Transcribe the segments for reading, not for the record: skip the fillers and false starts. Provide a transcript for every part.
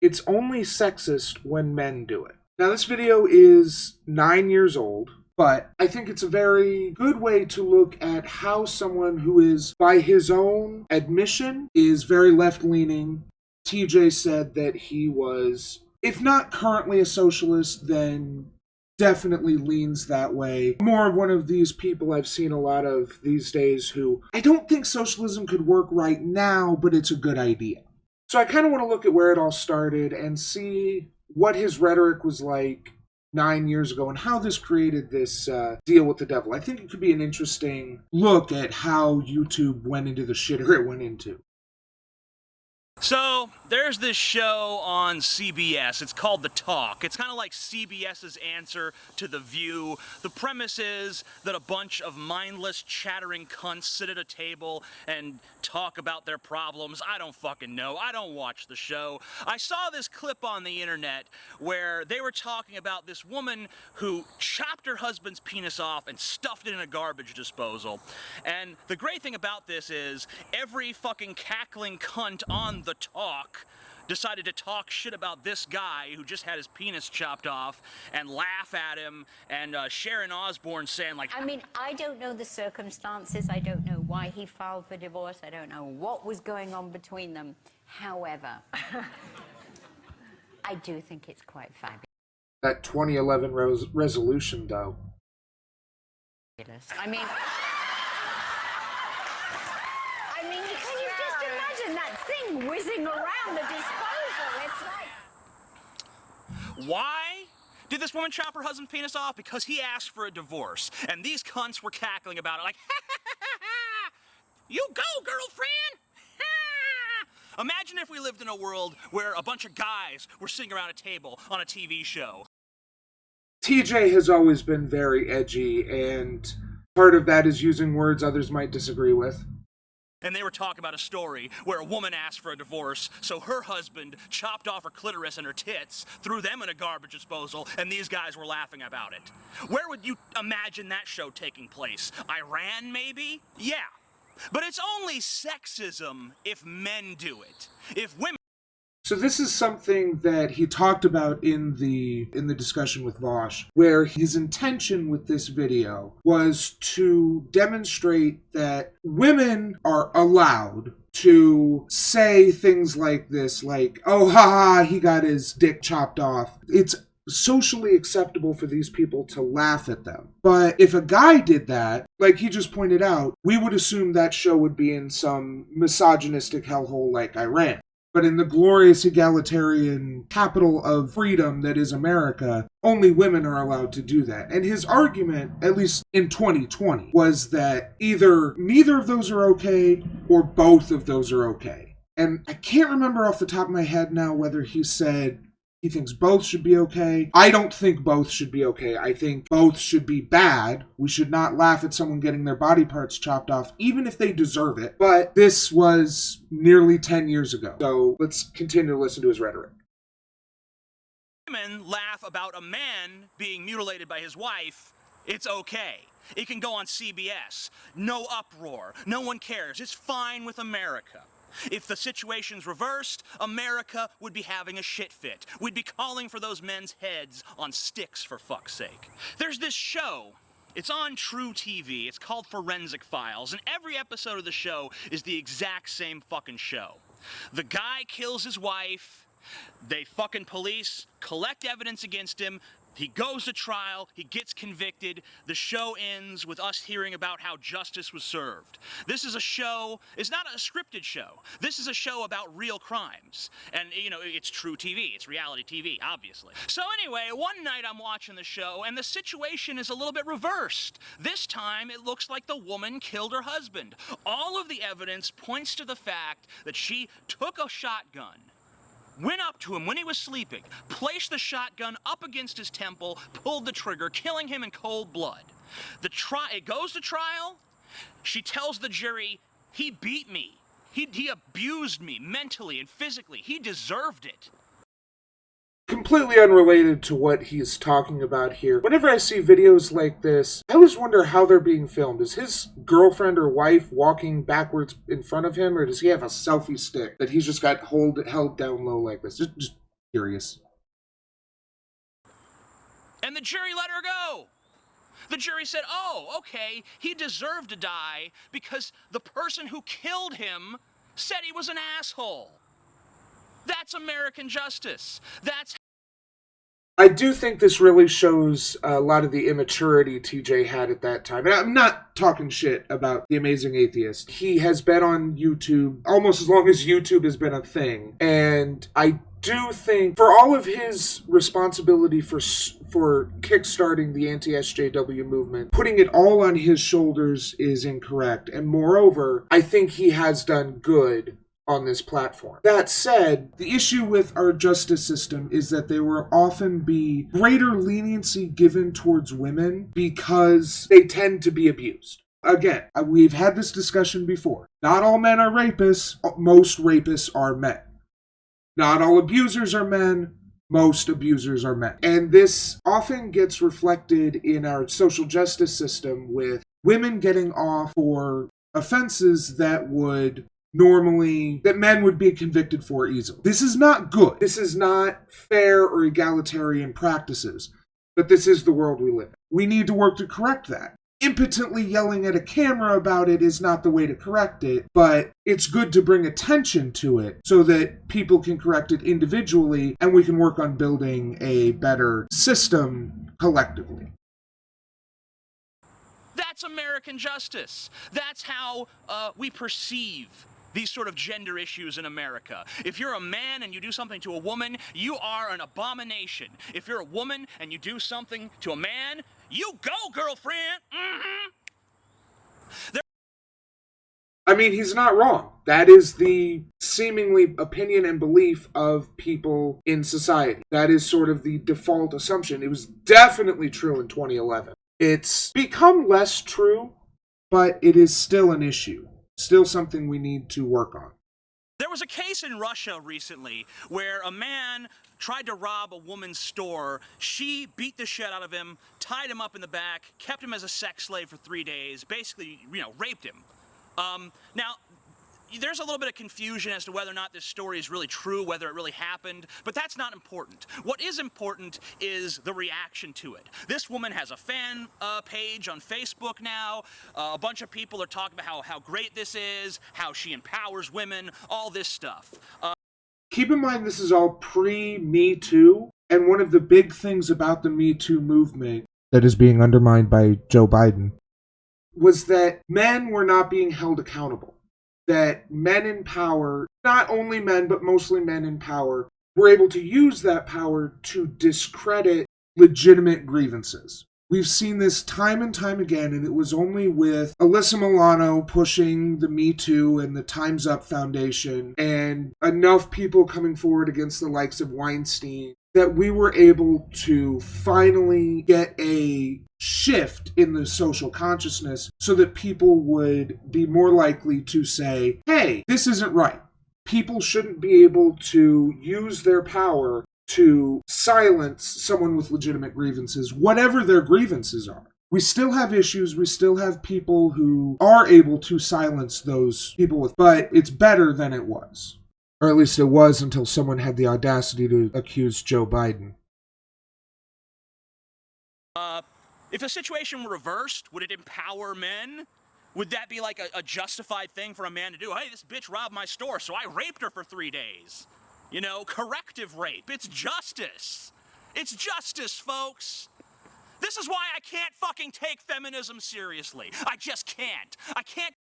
it's only sexist when men do it. Now, this video is 9 years old, but I think it's a very good way to look at how someone who is, by his own admission, is very left-leaning. TJ said that he was, if not currently a socialist, then definitely leans that way. More of one of these people I've seen a lot of these days who, I don't think socialism could work right now, but it's a good idea. So I kind of want to look at where it all started and see what his rhetoric was like 9 years ago and how this created this deal with the devil. I think it could be an interesting look at how YouTube went into the shitter it went into. So, there's this show on CBS. It's called The Talk. It's kind of like CBS's answer to The View. The premise is that a bunch of mindless, chattering cunts sit at a table and talk about their problems. I don't fucking know. I don't watch the show. I saw this clip on the internet where they were talking about this woman who chopped her husband's penis off and stuffed it in a garbage disposal. And the great thing about this is every fucking cackling cunt on The Talk decided to talk shit about this guy who just had his penis chopped off and laugh at him, and Sharon Osbourne saying like, I mean, I don't know the circumstances, I don't know why he filed for divorce, I don't know what was going on between them. However, I do think it's quite fabulous. That 2011 resolution, though. I mean, can you just imagine that thing whizzing around the disposal? It's like... why did this woman chop her husband's penis off? Because he asked for a divorce. And these cunts were cackling about it like, ha ha ha ha ha! You go, girlfriend! Ha! Imagine if we lived in a world where a bunch of guys were sitting around a table on a TV show. TJ has always been very edgy, and part of that is using words others might disagree with. And they were talking about a story where a woman asked for a divorce, so her husband chopped off her clitoris and her tits, threw them in a garbage disposal, and these guys were laughing about it. Where would you imagine that show taking place? Iran, maybe? Yeah. But it's only sexism if men do it. If women... So this is something that he talked about in the discussion with Vosh, where his intention with this video was to demonstrate that women are allowed to say things like this, like, oh, haha, he got his dick chopped off. It's socially acceptable for these people to laugh at them. But if a guy did that, like he just pointed out, we would assume that show would be in some misogynistic hellhole like Iran. But in the glorious egalitarian capital of freedom that is America, only women are allowed to do that. And his argument, at least in 2020, was that either neither of those are okay or both of those are okay. And I can't remember off the top of my head now whether he said he thinks both should be okay. I don't think both should be okay. I think both should be bad. We should not laugh at someone getting their body parts chopped off, even if they deserve it. But this was nearly 10 years ago. So let's continue to listen to his rhetoric. Women laugh about a man being mutilated by his wife. It's okay. It can go on CBS. No uproar. No one cares. It's fine with America. If the situation's reversed, America would be having a shit fit. We'd be calling for those men's heads on sticks, for fuck's sake. There's this show. It's on True TV. It's called Forensic Files, and every episode of the show is the exact same fucking show. The guy kills his wife. They fucking police collect evidence against him. He goes to trial, he gets convicted, the show ends with us hearing about how justice was served. This is a show, it's not a scripted show. This is a show about real crimes. And, you know, it's true TV, it's reality TV, obviously. So anyway, one night I'm watching the show, and the situation is a little bit reversed. This time, it looks like the woman killed her husband. All of the evidence points to the fact that she took a shotgun, went up to him when he was sleeping, placed the shotgun up against his temple, pulled the trigger, killing him in cold blood. It goes to trial. She tells the jury, he beat me. He abused me mentally and physically. He deserved it. Completely unrelated to what he's talking about here. Whenever I see videos like this, I always wonder how they're being filmed. Is his girlfriend or wife walking backwards in front of him, or does he have a selfie stick that he's just got held down low like this? Just Curious. And the jury let her go. The jury said, oh, okay, he deserved to die because the person who killed him said he was an asshole. That's American justice. That's... I do think this really shows a lot of the immaturity TJ had at that time. And I'm not talking shit about the Amazing Atheist. He has been on YouTube almost as long as YouTube has been a thing. And I do think, for all of his responsibility for kickstarting the anti-SJW movement, putting it all on his shoulders is incorrect. And moreover, I think he has done good on this platform. That said, the issue with our justice system is that there will often be greater leniency given towards women because they tend to be abused. Again, we've had this discussion before. Not all men are rapists. Most rapists are men. Not all abusers are men. Most abusers are men. And this often gets reflected in our social justice system with women getting off for offenses that men would be convicted for easily. This is not good. This is not fair or egalitarian practices. But this is the world we live in. We need to work to correct that. Impotently yelling at a camera about it is not the way to correct it, but it's good to bring attention to it so that people can correct it individually and we can work on building a better system collectively. That's American justice. That's how we perceive these sort of gender issues in America. If you're a man and you do something to a woman, you are an abomination. If you're a woman and you do something to a man, you go, girlfriend! I mean, he's not wrong. That is the seemingly opinion and belief of people in society. That is sort of the default assumption. It was definitely true in 2011. It's become less true, but it is still an issue. Still something we need to work on. There was a case in Russia recently where a man tried to rob a woman's store. She beat the shit out of him, tied him up in the back, kept him as a sex slave for 3 days, basically, raped him. Now, there's a little bit of confusion as to whether or not this story is really true, whether it really happened, but that's not important. What is important is the reaction to it. This woman has a fan page on Facebook now. A bunch of people are talking about how great this is, how she empowers women, all this stuff. Keep in mind this is all pre-Me Too, and one of the big things about the Me Too movement that is being undermined by Joe Biden was that men were not being held accountable. That men in power, not only men, but mostly men in power, were able to use that power to discredit legitimate grievances. We've seen this time and time again, and it was only with Alyssa Milano pushing the Me Too and the Time's Up Foundation and enough people coming forward against the likes of Weinstein that we were able to finally get a shift in the social consciousness so that people would be more likely to say, hey, this isn't right. People shouldn't be able to use their power to silence someone with legitimate grievances, whatever their grievances are. We still have issues, we still have people who are able to silence those people with, but it's better than it was. Or at least it was until someone had the audacity to accuse Joe Biden. If the situation were reversed, would it empower men? Would that be like a justified thing for a man to do? Hey, this bitch robbed my store, so I raped her for 3 days. Corrective rape. It's justice. It's justice, folks. This is why I can't fucking take feminism seriously. I just can't. I can't.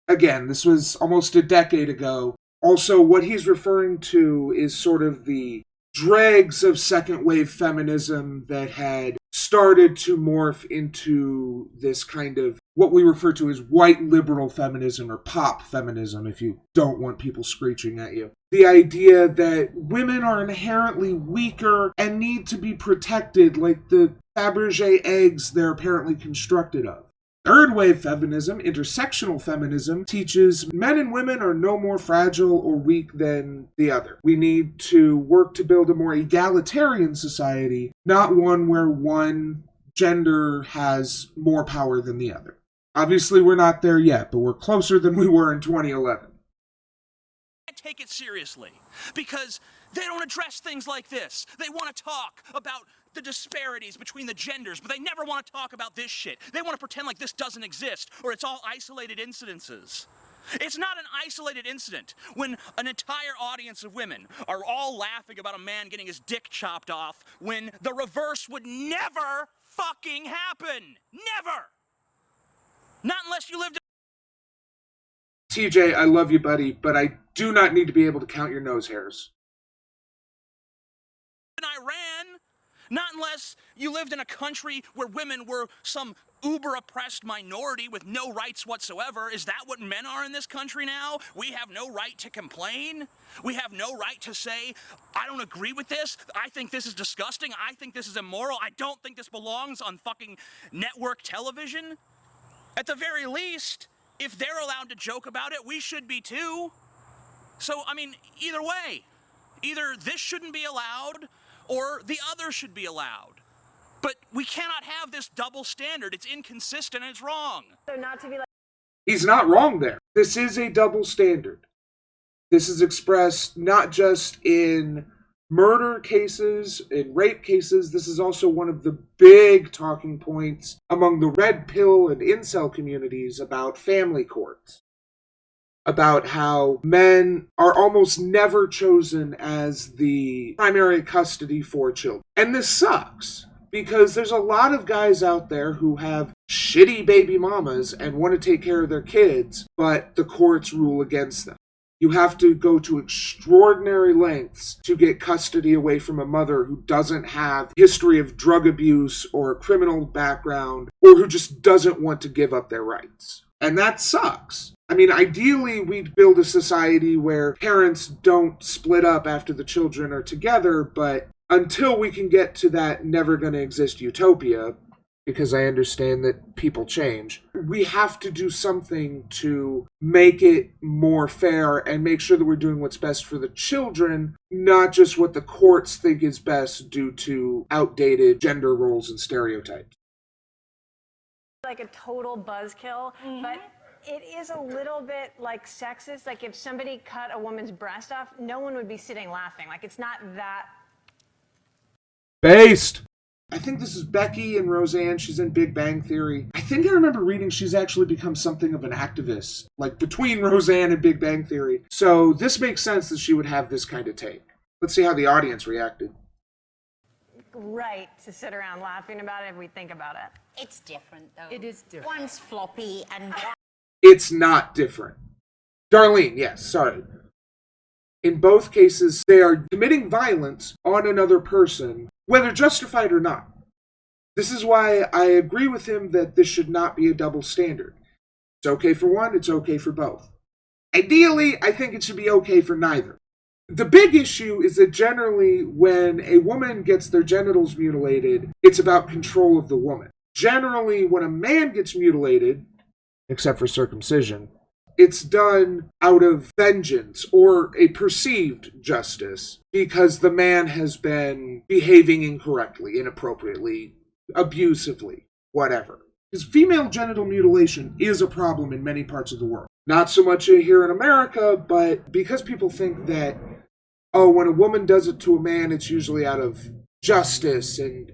Again, this was almost a decade ago. Also, what he's referring to is sort of the dregs of second wave feminism that had started to morph into this kind of what we refer to as white liberal feminism or pop feminism if you don't want people screeching at you. The idea that women are inherently weaker and need to be protected like the Fabergé eggs they're apparently constructed of. Third wave feminism, intersectional feminism, teaches men and women are no more fragile or weak than the other. We need to work to build a more egalitarian society, not one where one gender has more power than the other. Obviously, we're not there yet, but we're closer than we were in 2011. take it seriously because they don't address things like this. They want to talk about the disparities between the genders, but they never want to talk about this shit. They want to pretend like this doesn't exist or it's all isolated incidences. It's not an isolated incident when an entire audience of women are all laughing about a man getting his dick chopped off when the reverse would never fucking happen. Never! Not unless you lived TJ, I love you, buddy, but I do not need to be able to count your nose hairs. in Iran. Not unless you lived in a country where women were some uber-oppressed minority with no rights whatsoever. Is that what men are in this country now? We have no right to complain? We have no right to say, I don't agree with this. I think this is disgusting. I think this is immoral. I don't think this belongs on fucking network television. At the very least, if they're allowed to joke about it, we should be too. So, I mean, either way, either this shouldn't be allowed or the other should be allowed. But we cannot have this double standard. It's inconsistent and it's wrong. So not to be like... He's not wrong there. This is a double standard. This is expressed not just in murder cases, in rape cases. This is also one of the big talking points among the red pill and incel communities about family courts. About how men are almost never chosen as the primary custody for children. And this sucks, because there's a lot of guys out there who have shitty baby mamas and want to take care of their kids, but the courts rule against them. You have to go to extraordinary lengths to get custody away from a mother who doesn't have history of drug abuse or a criminal background, or who just doesn't want to give up their rights. And that sucks. I mean, ideally, we'd build a society where parents don't split up after the children are together, but until we can get to that never going to exist utopia, because I understand that people change, we have to do something to make it more fair and make sure that we're doing what's best for the children, not just what the courts think is best due to outdated gender roles and stereotypes. Like a total buzzkill, but it is a little bit like sexist. Like if somebody cut a woman's breast off, no one would be sitting laughing. Like it's not that based. I think this is Becky and Roseanne. She's in Big Bang Theory. I think I remember reading she's actually become something of an activist, like between Roseanne and Big Bang Theory. So this makes sense that she would have this kind of take. Let's see how the audience reacted. right to sit around laughing about it if we think about it. It's different, though. It is different. One's floppy and It's not different. Darlene, yes, sorry. In both cases, they are committing violence on another person, whether justified or not. This is why I agree with him that this should not be a double standard. It's okay for one, it's okay for both. Ideally, I think it should be okay for neither. The big issue is that generally, when a woman gets their genitals mutilated, it's about control of the woman. Generally, when a man gets mutilated, except for circumcision, it's done out of vengeance or a perceived justice because the man has been behaving incorrectly, inappropriately, abusively, whatever. Because female genital mutilation is a problem in many parts of the world. Not so much here in America, but because people think that, oh, when a woman does it to a man, it's usually out of justice and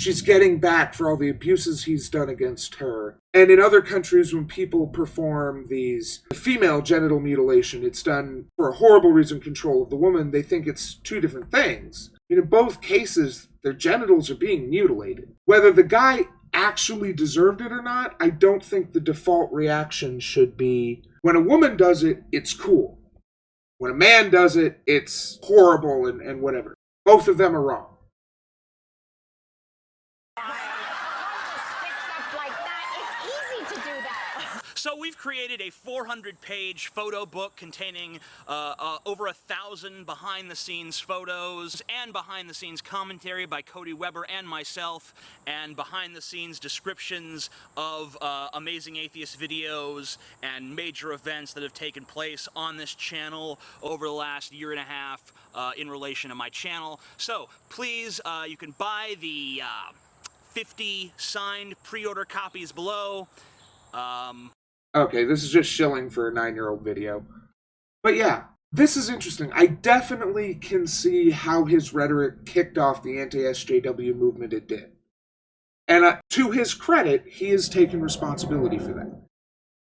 she's getting back for all the abuses he's done against her. And in other countries, when people perform these female genital mutilation, it's done for a horrible reason, control of the woman. They think it's two different things. I mean, in both cases, their genitals are being mutilated. Whether the guy actually deserved it or not, I don't think the default reaction should be, when a woman does it, it's cool. When a man does it, it's horrible and whatever. Both of them are wrong. So we've created a 400-page photo book containing over 1,000 behind-the-scenes photos and behind-the-scenes commentary by Cody Weber and myself, and behind-the-scenes descriptions of Amazing Atheist videos and major events that have taken place on this channel over the last year and a half in relation to my channel. So please, you can buy the 50 signed pre-order copies below. Okay, this is just shilling for a 9-year-old video. But yeah, This is interesting. I definitely can see how his rhetoric kicked off the anti-SJW movement it did. And to his credit, he has taken responsibility for that.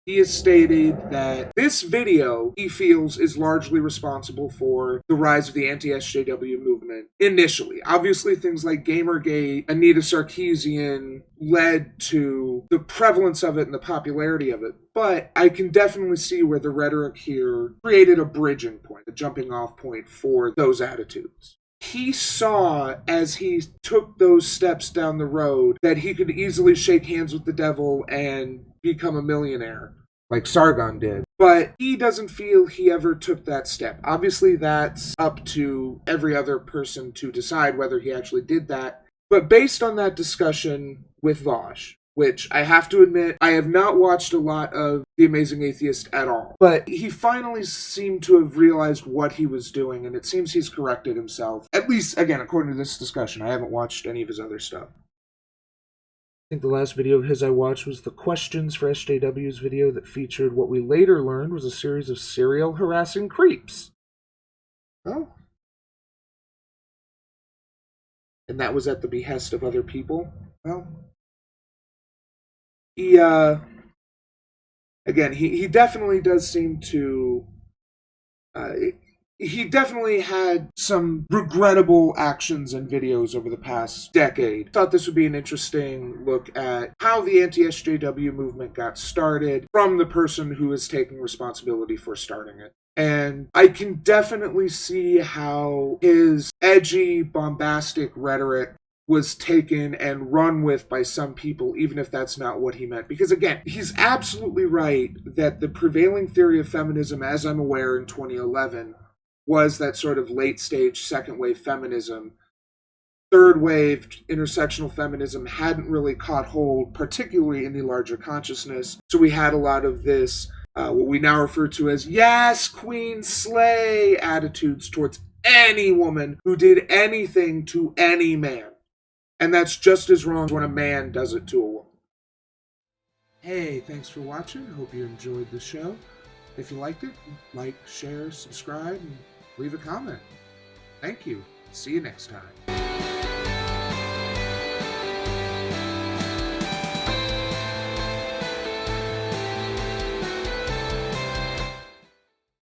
He has stated that this video, he feels, is largely responsible for the rise of the anti-SJW movement initially. Obviously, things like Gamergate, Anita Sarkeesian led to the prevalence of it and the popularity of it. But I can definitely see where the rhetoric here created a bridging point, a jumping off point for those attitudes. He saw, as he took those steps down the road, that he could easily shake hands with the devil and become a millionaire, like Sargon did. But he doesn't feel he ever took that step. Obviously, that's up to every other person to decide whether he actually did that. But based on that discussion with Vosh, which I have to admit, I have not watched a lot of The Amazing Atheist at all. But he finally seemed to have realized what he was doing, and it seems he's corrected himself. At least, again, according to this discussion. I haven't watched any of his other stuff. I think the last video of his I watched was the Questions for SJW's video that featured what we later learned was a series of serial harassing creeps. Oh. And that was at the behest of other people. Well, he definitely does seem to, he definitely had some regrettable actions and videos over the past decade. Thought this would be an interesting look at how the anti-SJW movement got started from the person who is taking responsibility for starting it. And I can definitely see how his edgy, bombastic rhetoric was taken and run with by some people, even if that's not what he meant. Because again, he's absolutely right that the prevailing theory of feminism, as I'm aware in 2011, was that sort of late stage second wave feminism. Third wave intersectional feminism hadn't really caught hold, particularly in the larger consciousness. So we had a lot of this, what we now refer to as yes, queen, slay attitudes towards any woman who did anything to any man. And that's just as wrong when a man does it to a woman. Hey, thanks for watching. Hope you enjoyed the show. If you liked it, like, share, subscribe, and leave a comment. Thank you. See you next time.